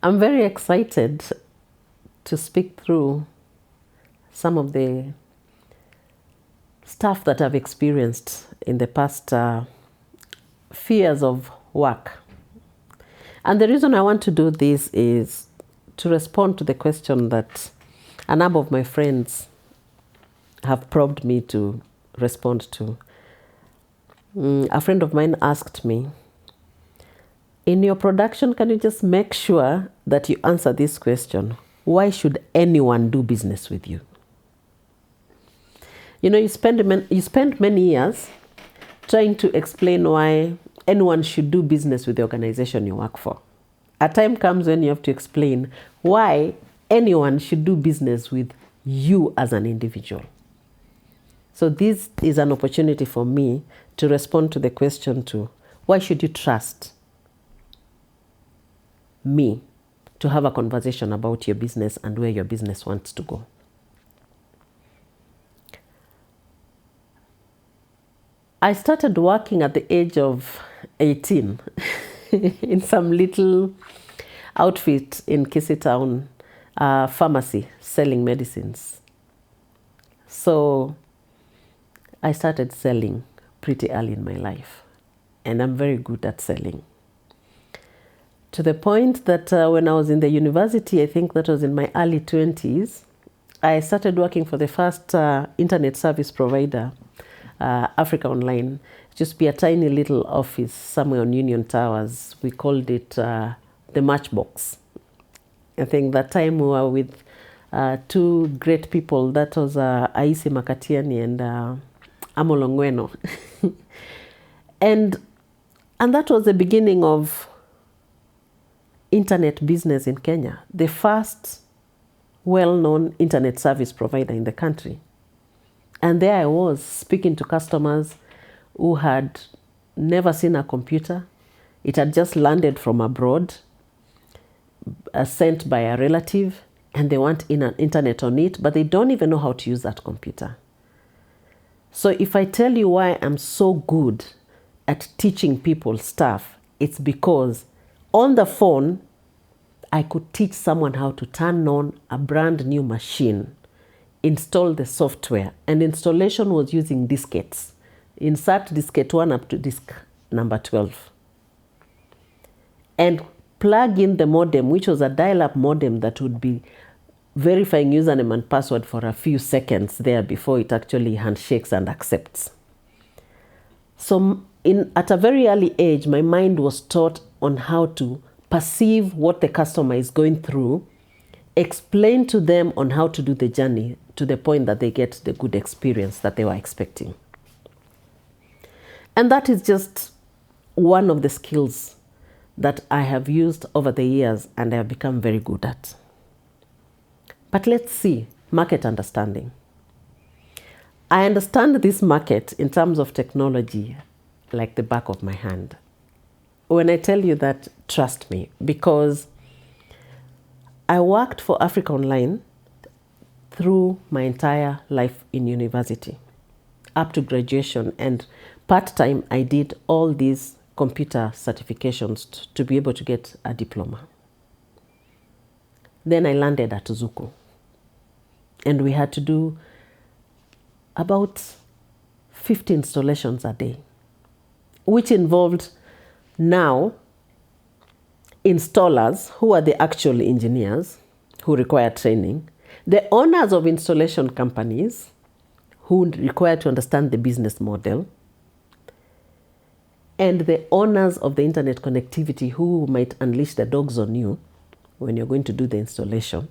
I'm very excited to speak through some of the stuff that I've experienced in the past few years of work. And the reason I want to do this is to respond to the question that a number of my friends have probed me to respond to. A friend of mine asked me, in your production, can you just make sure that you answer this question? Why should anyone do business with you? You know, you spend many years trying to explain why anyone should do business with the organization you work for. A time comes when you have to explain why anyone should do business with you as an individual. So this is an opportunity for me to respond to the question to why should you trust me to have a conversation about your business and where your business wants to go. I started working at the age of 18 in some little outfit in Kisii Town, pharmacy, selling medicines. So I started selling pretty early in my life, and I'm very good at selling. To the point that when I was in the university, I think that was in my early 20s, I started working for the first internet service provider, Africa Online. It used to be a tiny little office somewhere on Union Towers. We called it the Matchbox. I think that time we were with two great people. That was Aisi Makatiani and Amolo Ngweno. and that was the beginning of internet business in Kenya, the first well-known internet service provider in the country. And there I was speaking to customers who had never seen a computer. It had just landed from abroad, sent by a relative, and they want internet on it, but they don't even know how to use that computer. So if I tell you why I'm so good at teaching people stuff, it's because on the phone, I could teach someone how to turn on a brand new machine, install the software, and installation was using diskettes. Insert diskette 1 up to disk number 12. And plug in the modem, which was a dial-up modem that would be verifying username and password for a few seconds there before it actually handshakes and accepts. So at a very early age, my mind was taught on how to perceive what the customer is going through, explain to them on how to do the journey to the point that they get the good experience that they were expecting. And that is just one of the skills that I have used over the years and I have become very good at. But let's see, market understanding. I understand this market in terms of technology like the back of my hand. When I tell you that, trust me, because I worked for Africa Online through my entire life in university, up to graduation, and part-time I did all these computer certifications to be able to get a diploma. Then I landed at Zuku, and we had to do about 50 installations a day, which involved now installers who are the actual engineers who require training, the owners of installation companies who require to understand the business model, and the owners of the internet connectivity who might unleash the dogs on you when you're going to do the installation,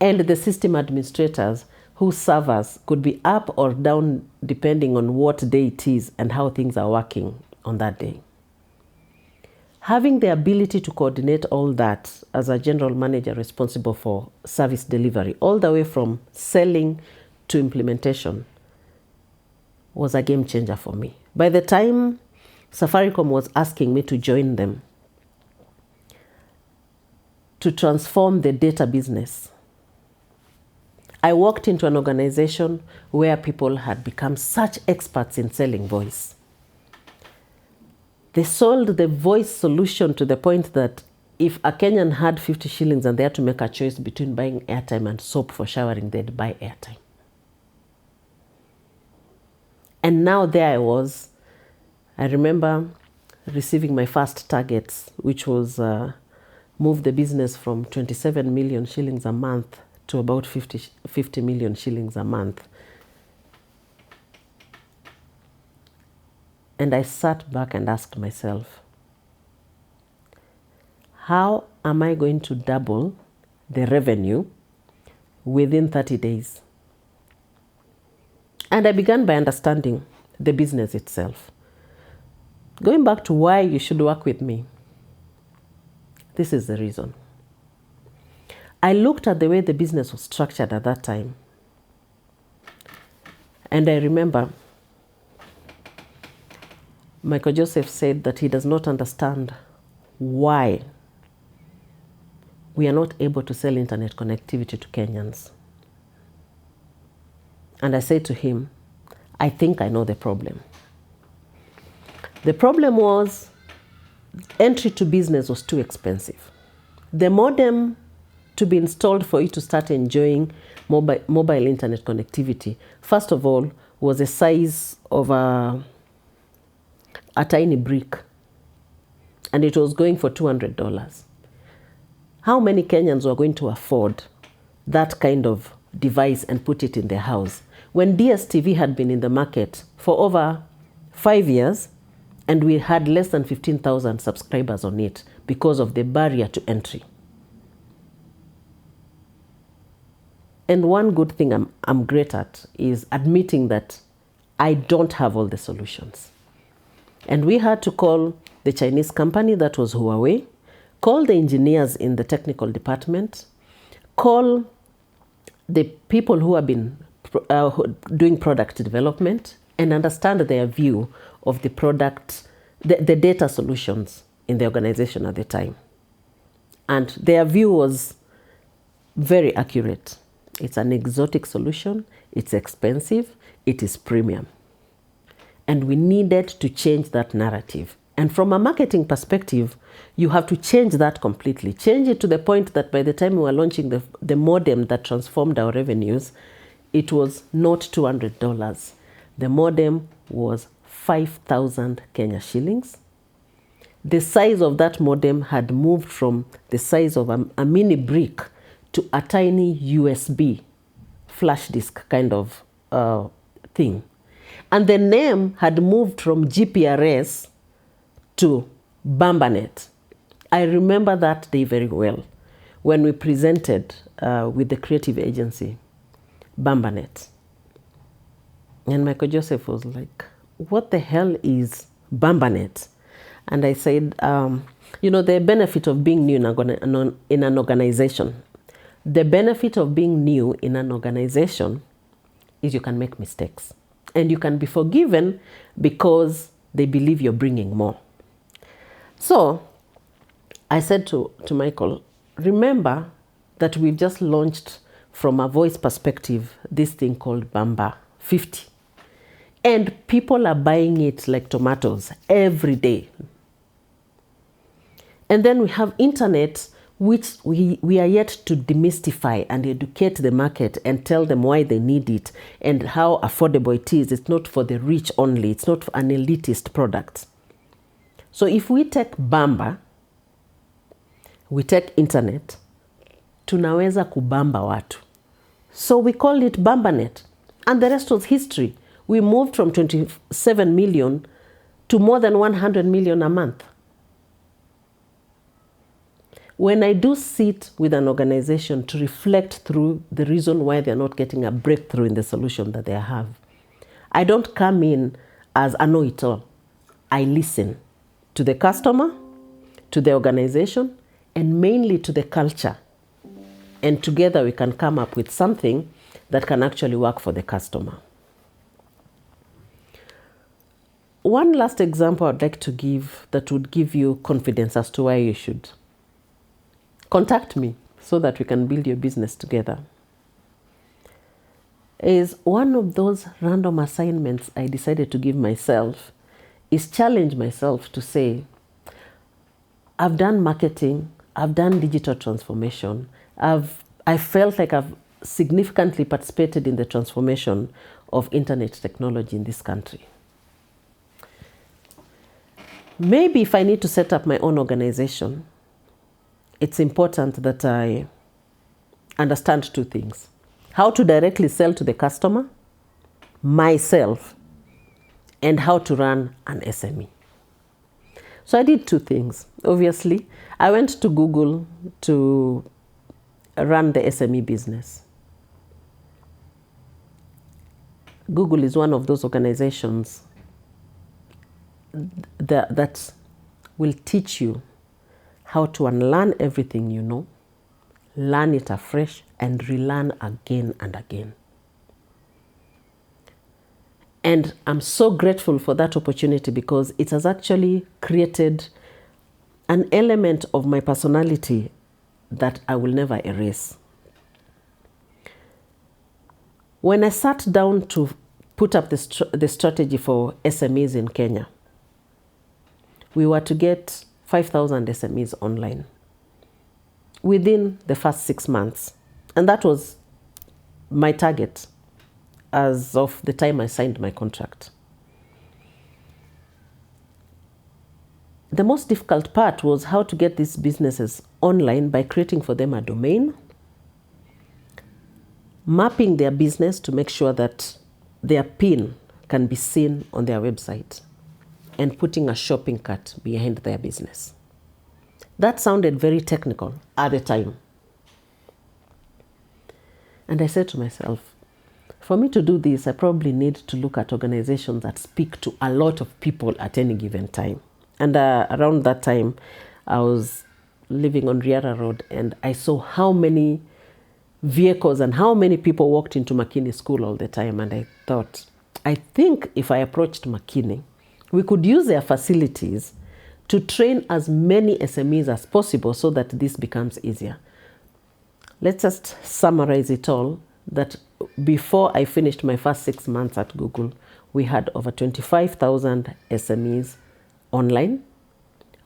and the system administrators whose servers could be up or down depending on what day it is and how things are working on that day. Having the ability to coordinate all that as a general manager responsible for service delivery, all the way from selling to implementation, was a game changer for me. By the time Safaricom was asking me to join them to transform the data business, I walked into an organization where people had become such experts in selling voice. They sold the voice solution to the point that if a Kenyan had 50 shillings and they had to make a choice between buying airtime and soap for showering, they'd buy airtime. And now there I was. I remember receiving my first targets, which was move the business from 27 million shillings a month to about 50 million shillings a month. And I sat back and asked myself, how am I going to double the revenue within 30 days? And I began by understanding the business itself. Going back to why you should work with me, this is the reason. I looked at the way the business was structured at that time. And I remember Michael Joseph said that he does not understand why we are not able to sell internet connectivity to Kenyans. And I said to him, I think I know the problem. The problem was entry to business was too expensive. The modem to be installed for you to start enjoying mobile internet connectivity, first of all, was the size of a tiny brick, and it was going for $200. How many Kenyans were going to afford that kind of device and put it in their house? When DSTV had been in the market for over 5 years, and we had less than 15,000 subscribers on it because of the barrier to entry. And one good thing I'm great at is admitting that I don't have all the solutions. And we had to call the Chinese company, that was Huawei, call the engineers in the technical department, call the people who have been doing product development, and understand their view of the product, the data solutions in the organization at the time. And their view was very accurate. It's an exotic solution, it's expensive, it is premium. And we needed to change that narrative. And from a marketing perspective, you have to change that completely. Change it to the point that by the time we were launching the modem that transformed our revenues, it was not $200. The modem was 5,000 Kenya shillings. The size of that modem had moved from the size of a mini brick to a tiny USB flash disk kind of thing. And the name had moved from GPRS to Bambanet. I remember that day very well when we presented with the creative agency, Bambanet. And Michael Joseph was like, what the hell is Bambanet? And I said, the benefit of being new in an organization. The benefit of being new in an organization is you can make mistakes. And you can be forgiven because they believe you're bringing more. So I said to Michael, remember that we've just launched from a voice perspective this thing called Bamba 50. And people are buying it like tomatoes every day. And then we have internet, which we are yet to demystify and educate the market and tell them why they need it and how affordable it is. It's not for the rich only. It's not an elitist product. So if we take Bamba, we take internet, tunaweza kubamba watu. So we called it Bambanet. And the rest was history. We moved from 27 million to more than 100 million a month. When I do sit with an organization to reflect through the reason why they're not getting a breakthrough in the solution that they have, I don't come in as a know-it-all. I listen to the customer, to the organization, and mainly to the culture. And together we can come up with something that can actually work for the customer. One last example I'd like to give that would give you confidence as to why you should contact me so that we can build your business together is one of those random assignments I decided to give myself is challenge myself to say, I've done marketing, I've done digital transformation. I felt like I've significantly participated in the transformation of internet technology in this country. Maybe if I need to set up my own organization, it's important that I understand two things: how to directly sell to the customer, myself, and how to run an SME. So I did two things. Obviously, I went to Google to run the SME business. Google is one of those organizations that will teach you how to unlearn everything you know, learn it afresh, and relearn again and again. And I'm so grateful for that opportunity because it has actually created an element of my personality that I will never erase. When I sat down to put up the strategy for SMEs in Kenya, we were to get 5,000 SMEs online within the first 6 months. And that was my target as of the time I signed my contract. The most difficult part was how to get these businesses online by creating for them a domain, mapping their business to make sure that their PIN can be seen on their website, and putting a shopping cart behind their business. That sounded very technical at the time. And I said to myself, for me to do this, I probably need to look at organizations that speak to a lot of people at any given time. And around that time, I was living on Riara Road, and I saw how many vehicles and how many people walked into Makini School all the time. And I thought, I think if I approached Makini, we could use their facilities to train as many SMEs as possible so that this becomes easier. Let's just summarize it all, that before I finished my first 6 months at Google, we had over 25,000 SMEs online,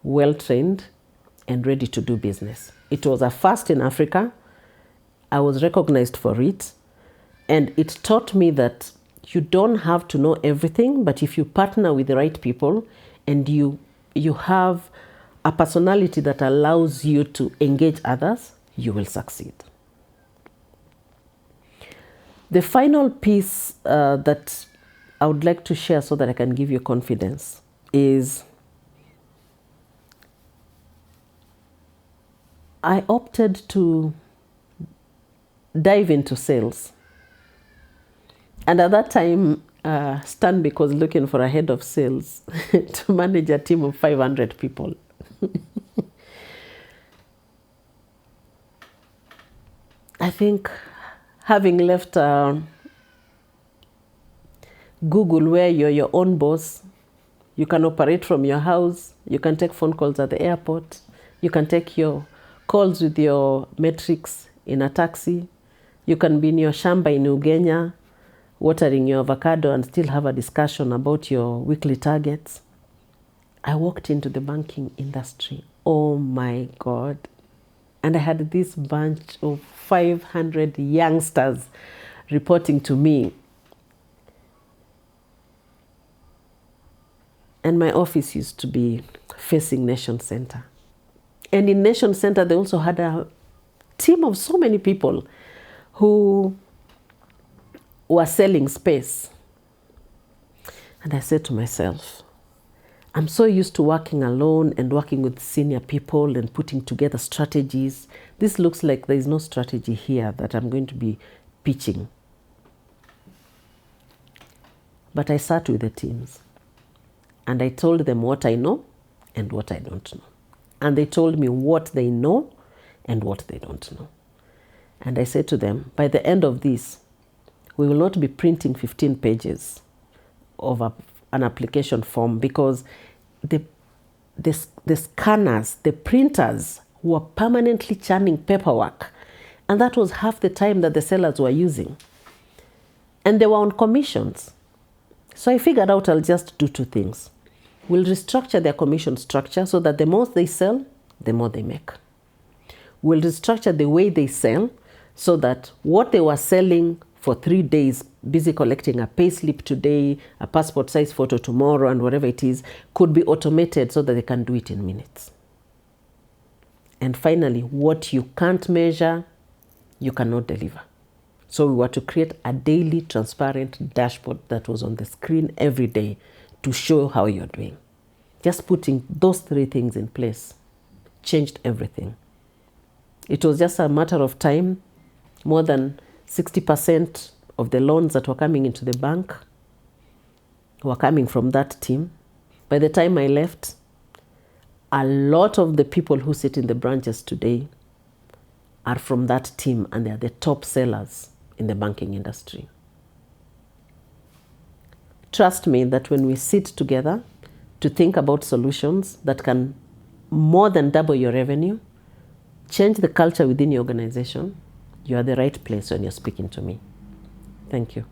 well-trained, and ready to do business. It was a first in Africa. I was recognized for it, and it taught me that you don't have to know everything, but if you partner with the right people and you have a personality that allows you to engage others, you will succeed. The final piece that I would like to share so that I can give you confidence is I opted to dive into sales. And at that time, Stanbic was looking for a head of sales to manage a team of 500 people. I think having left Google, where you're your own boss, you can operate from your house, you can take phone calls at the airport, you can take your calls with your metrics in a taxi, you can be in your shamba in Ugenya, watering your avocado and still have a discussion about your weekly targets. I walked into the banking industry. Oh my God. And I had this bunch of 500 youngsters reporting to me. And my office used to be facing Nation Center. And in Nation Center, they also had a team of so many people who were selling space. And I said to myself, I'm so used to working alone and working with senior people and putting together strategies. This looks like there is no strategy here that I'm going to be pitching. But I sat with the teams and I told them what I know and what I don't know. And they told me what they know and what they don't know. And I said to them, by the end of this, we will not be printing 15 pages of an application form, because the scanners, the printers were permanently churning paperwork. And that was half the time that the sellers were using. And they were on commissions. So I figured out I'll just do two things. We'll restructure their commission structure so that the more they sell, the more they make. will restructure the way they sell so that what they were selling for 3 days, busy collecting a pay slip today, a passport size photo tomorrow, and whatever it is, could be automated so that they can do it in minutes. And finally, what you can't measure, you cannot deliver. So we were to create a daily transparent dashboard that was on the screen every day to show how you're doing. Just putting those 3 things in place changed everything. It was just a matter of time. More than 60% of the loans that were coming into the bank were coming from that team. By the time I left, a lot of the people who sit in the branches today are from that team, and they are the top sellers in the banking industry. Trust me that when we sit together to think about solutions that can more than double your revenue, change the culture within your organization, you are the right place when you're speaking to me. Thank you.